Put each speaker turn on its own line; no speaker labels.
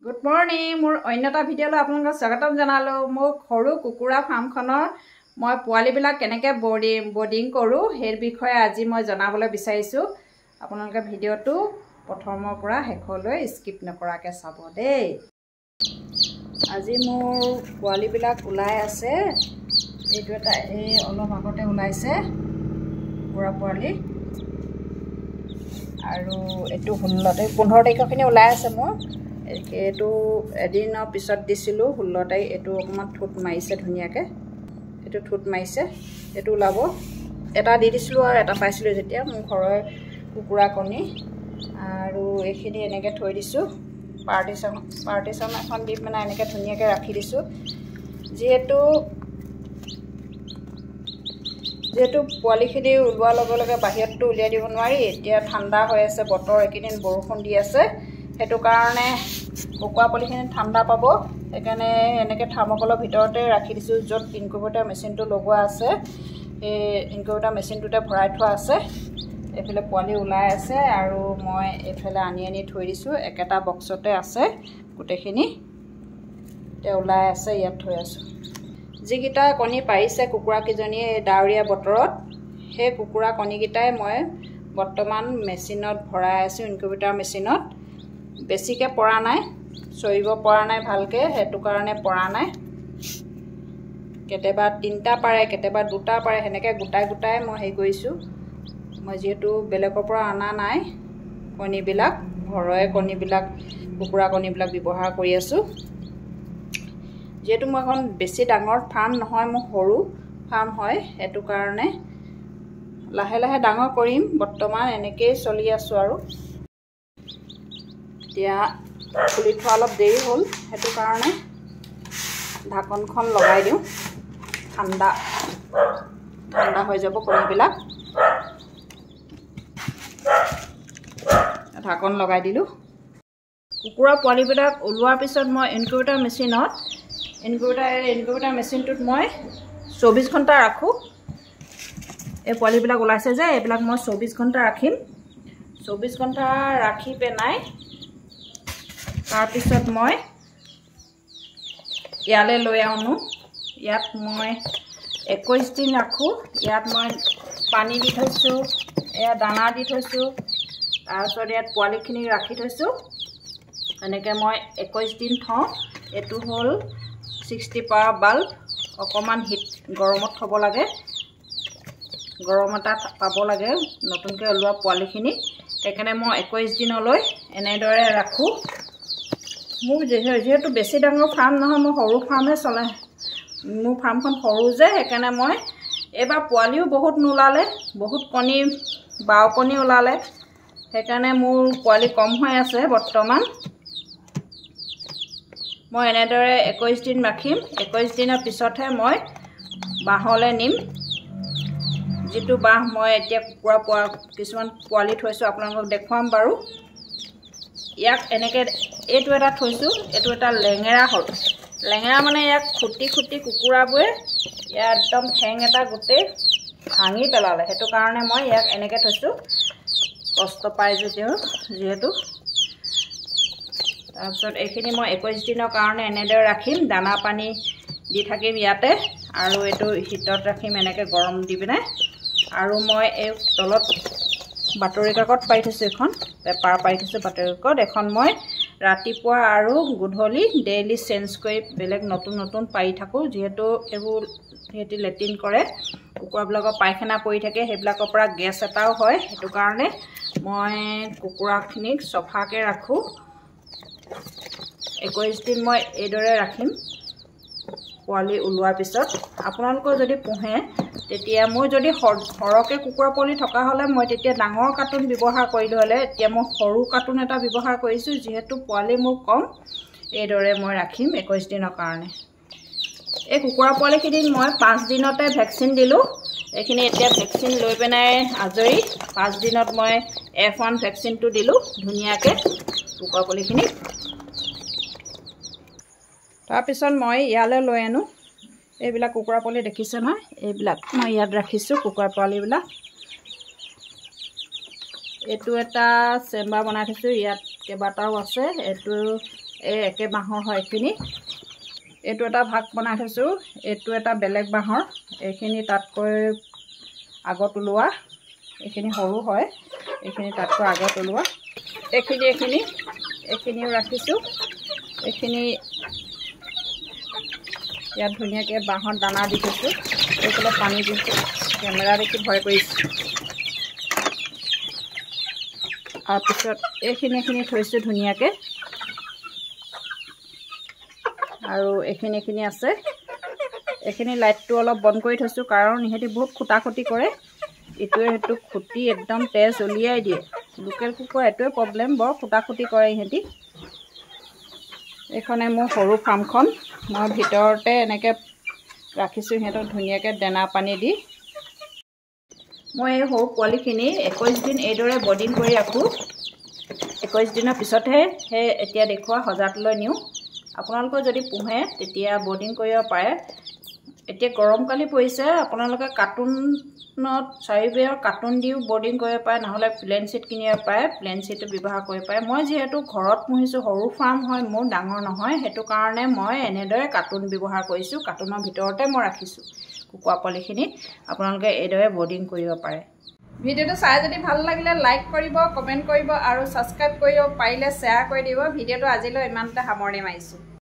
Good morning. মোৰ অন্যটা ভিডিঅ'লৈ আপোনালোকক স্বাগতম জনালো। মোৰ সৰু কুকুৰা ফাৰ্মখনৰ মই পোৱালিবিলাক কেনেকৈ বৰ্ডিং কৰোঁ সেই বিষয়ে আজি মই জনাবলৈ বিচাৰিছো। আপোনালোকে ভিডিঅ'টো প্ৰথমৰ পৰা শেষলৈ স্কিপ নকৰাকৈ চাব দেই। আজি মোৰ পোৱালিবিলাক ওলাই আছে। এইটো এটা এই অলপ আগতে ওলাইছে কুকুৰা পোৱালি আৰু এইটো 15 তাৰিখৰখিনি ওলাই আছে মোৰ। এইটো এদিনৰ পিছত দিছিলোঁ 16 তাৰিখ। এইটো অকণমান ঠোঁট মাৰিছে ধুনীয়াকৈ, এইটো ঠোঁট মাৰিছে, এইটো ওলাব। এটা দি দিছিলোঁ আৰু এটা পাইছিলোঁ যেতিয়া মোৰ ঘৰৰ কুকুৰা কণী। আৰু এইখিনি এনেকৈ থৈ দিছোঁ পাৰ্টিশ্যন এখন দি মানে এনেকৈ ধুনীয়াকৈ ৰাখি দিছোঁ। যিহেতু পোৱালিখিনি ওলোৱাৰ লগে লগে বাহিৰততো উলিয়াই দিব নোৱাৰি। এতিয়া ঠাণ্ডা হৈ আছে বতৰ, এইকেইদিন বৰষুণ দি আছে, সেইটো কাৰণে কুকুৰা পোৱালিখিনি ঠাণ্ডা পাব। সেইকাৰণে এনেকৈ থাৰ্মকলৰ ভিতৰতে ৰাখি দিছোঁ, য'ত ইনকুবেটৰ মেচিনটো লগোৱা আছে। সেই ইনকুবেটৰ মেচিনটোতে ভৰাই থোৱা আছে। এইফালে পোৱালি ওলাই আছে আৰু মই এইফালে আনি থৈ দিছোঁ। একেটা বক্সতে আছে গোটেইখিনি, এতিয়া ওলাই আছে, ইয়াত থৈ আছোঁ। যিকেইটা কণী পাৰিছে কুকুৰাকেইজনীয়ে ডাৱৰীয়া বতৰত, সেই কুকুৰা কণীকেইটাই মই বৰ্তমান মেচিনত ভৰাই আছোঁ, ইনকুবেটৰ মেচিনত। বেছিকৈ পৰা নাই, চৰিব পৰা নাই ভালকৈ, সেইটো কাৰণে পৰা নাই। কেতিয়াবা 3টা পাৰে, কেতিয়াবা 2টা পাৰে, সেনেকৈ গোটাই মই হেৰি কৰিছোঁ। মই যিহেতু বেলেগৰ পৰা অনা নাই কণীবিলাক, ঘৰৰে কণীবিলাক, কুকুৰা কণীবিলাক ব্যৱহাৰ কৰি আছোঁ। যিহেতু মই এখন বেছি ডাঙৰ ফাৰ্ম নহয়, মোৰ সৰু ফাৰ্ম হয়, সেইটো কাৰণে লাহে লাহে ডাঙৰ কৰিম। বৰ্তমান এনেকৈয়ে চলি আছোঁ আৰু। এতিয়া খুলি থোৱা অলপ দেৰি হ'ল, সেইটো কাৰণে ঢাকনখন লগাই দিওঁ। ঠাণ্ডা হৈ যাব কণীবিলাক। ঢাকন লগাই দিলোঁ। কুকুৰা পোৱালিবিলাক ওলোৱাৰ পিছত মই ইনকুবেটৰ মেচিনটোত মই 24 ঘণ্টা ৰাখোঁ। এই পোৱালিবিলাক ওলাইছে যে, এইবিলাক মই 24 ঘণ্টা ৰাখিম। 24 ঘণ্টা ৰাখি পেলাই তাৰপিছত মই ইয়ালৈ লৈ আনো। ইয়াত মই 21 দিন ৰাখোঁ। ইয়াত মই পানী দি থৈছোঁ, এয়া দানা দি থৈছোঁ, তাৰপিছত ইয়াত পোৱালিখিনি ৰাখি থৈছোঁ। এনেকৈ মই 21 দিন থওঁ। এইটো হ'ল 60 পাৱাৰ বাল্ব। অকণমান গৰমত থ'ব লাগে, গৰম এটা পাব লাগে নতুনকৈ ওলোৱা পোৱালিখিনি। সেইকাৰণে মই 21 দিনলৈ এনেদৰে ৰাখোঁ। মোৰ যিহেতু বেছি ডাঙৰ ফাৰ্ম নহয়, মোৰ সৰু ফাৰ্মে চলে। মোৰ ফাৰ্মখন সৰু যে, সেইকাৰণে মই এইবাৰ পোৱালিও বহুত নোলালে, বহুত কণী 12 কণী ওলালে। সেইকাৰণে মোৰ পোৱালি কম হৈ আছে বৰ্তমান। মই এনেদৰে 21 দিন ৰাখিম। 21 দিনৰ পিছতহে মই বাঁহলৈ নিম। যিটো বাঁহ মই এতিয়া কুকুৰা কিছুমান পোৱালি থৈছোঁ, আপোনালোকক দেখুৱাম বাৰু। ইয়াক এনেকৈ এইটো এটা থৈছোঁ, এইটো এটা লেঙেৰা হ'ল। লেঙেৰা মানে ইয়াক খুটি কুকুৰাবোৰে ইয়াত একদম ঠেং এটা গোটেই ভাঙি পেলালে, সেইটো কাৰণে মই ইয়াক এনেকৈ থৈছোঁ। কষ্ট পায় যিহেতু। তাৰপিছত এইখিনি মই 21 দিনৰ কাৰণে এনেদৰে ৰাখিম। দানা পানী দি থাকিম ইয়াতে, আৰু এইটো হিটত ৰাখিম এনেকৈ গৰম দি পিনে। আৰু মই এই তলত বাতৰি কাকত পাৰি থৈছোঁ, এখন পেপাৰ পাৰি থৈছোঁ বাতৰি কাকত। এখন মই ৰাতিপুৱা আৰু গধূলি ডেইলি চেঞ্জ কৰি বেলেগ নতুন পাৰি থাকোঁ। যিহেতু এইবোৰ সিহঁতি লেট্ৰিন কৰে, কুকুৰাবিলাকৰ পায়খানা পৰি থাকে, সেইবিলাকৰ পৰা গেছ এটাও হয়। সেইটো কাৰণে মই কুকুৰাখিনিক চফাকৈ ৰাখোঁ। 21 দিন মই এইদৰে ৰাখিম পোৱালি ওলোৱাৰ পিছত। আপোনালোকৰ যদি পোহে, তেতিয়া মই যদি সৰহকৈ কুকুৰা পোৱালি থকা হ'লে মই তেতিয়া ডাঙৰ কাৰ্টুন ব্যৱহাৰ কৰিলোঁ হ'লে। এতিয়া মই সৰু কাৰ্টুন এটা ব্যৱহাৰ কৰিছোঁ, যিহেতু পোৱালি মোৰ কম। এইদৰে মই ৰাখিম 21 দিনৰ কাৰণে। এই কুকুৰা পোৱালিখিনিক মই 5 দিনতে ভেকচিন দিলোঁ। এইখিনি এতিয়া ভেকচিন লৈ পেলাই আজৰি। 5 দিনত মই F1 ভেকচিনটো দিলোঁ ধুনীয়াকৈ কুকুৰা পোৱালিখিনিক। তাৰপিছত মই ইয়ালৈ লৈ আনো। এইবিলাক কুকুৰা পোৱালি দেখিছে নহয়, এইবিলাক মই ইয়াত ৰাখিছোঁ কুকুৰা পোৱালিবিলাক। এইটো এটা চেম্বাৰ বনাই থৈছোঁ, ইয়াত কেইবাটাও আছে। এইটো এই একে বাঁহৰ হয় এইখিনি এইটো এটা ভাগ বনাই থৈছোঁ এইটো এটা বেলেগ বাঁহৰ এইখিনি তাতকৈ আগত ওলোৱা এইখিনি সৰু হয় এইখিনি তাতকৈ আগত ওলোৱা এইখিনিও ৰাখিছোঁ এইখিনি ইয়াত ধুনীয়াকৈ বাঁহত দানা দি থৈছোঁ এইফালে পানী দিছোঁ কেমেৰা দেখি ভয় কৰিছোঁ তাৰপিছত এইখিনি থৈছোঁ ধুনীয়াকৈ আৰু এইখিনি আছে এইখিনি লাইটটো অলপ বন্ধ কৰি থৈছোঁ কাৰণ ইহঁতি বহুত খুটা-খুটি কৰে ইটোৱে সেইটো খুটি একদম তেজ উলিয়াই দিয়ে লোকেল কুকুৰা এইটোৱে প্ৰব্লেম বৰ খুটা-খুটি কৰে ইহঁতি এইখনে মোৰ সৰু ফাৰ্মখন মই ভিতৰতে এনেকৈ ৰাখিছোঁ সিহঁতক ধুনীয়াকৈ দানা পানী দি মই এই সৰু পোৱালিখিনি 21 দিন এইদৰে বৰ্ডিং কৰি ৰাখোঁ 21 দিনৰ পিছতহে সেই এতিয়া দেখুওৱা সজাটোলৈ নিওঁ আপোনালোকে যদি পোহে তেতিয়া বৰ্ডিং কৰিব পাৰে এতিয়া গৰমকালি পৰিছে আপোনালোকে কাৰ্টুনত চাৰিবেৰৰ কাৰ্টুন দিও বৰ্ডিং কৰিব পাৰে নহ'লে প্লেন চিট কিনিব পাৰে প্লেন চিটটো ব্যৱহাৰ কৰিব পাৰে মই যিহেতু ঘৰত পুহিছোঁ সৰু ফাৰ্ম হয় মোৰ ডাঙৰ নহয় সেইটো কাৰণে মই এনেদৰে কাৰ্টুন ব্যৱহাৰ কৰিছোঁ কাৰ্টুনৰ ভিতৰতে মই ৰাখিছোঁ কুকুৰা পোৱালিখিনি আপোনালোকে এইদৰে বৰ্ডিং কৰিব পাৰে ভিডিঅ'টো চাই যদি ভাল লাগিলে লাইক কৰিব কমেণ্ট কৰিব আৰু ছাবস্ক্ৰাইব কৰিব পাৰিলে শ্বেয়াৰ কৰি দিব ভিডিঅ'টো আজিলৈ ইমানতে সামৰণি মাৰিছোঁ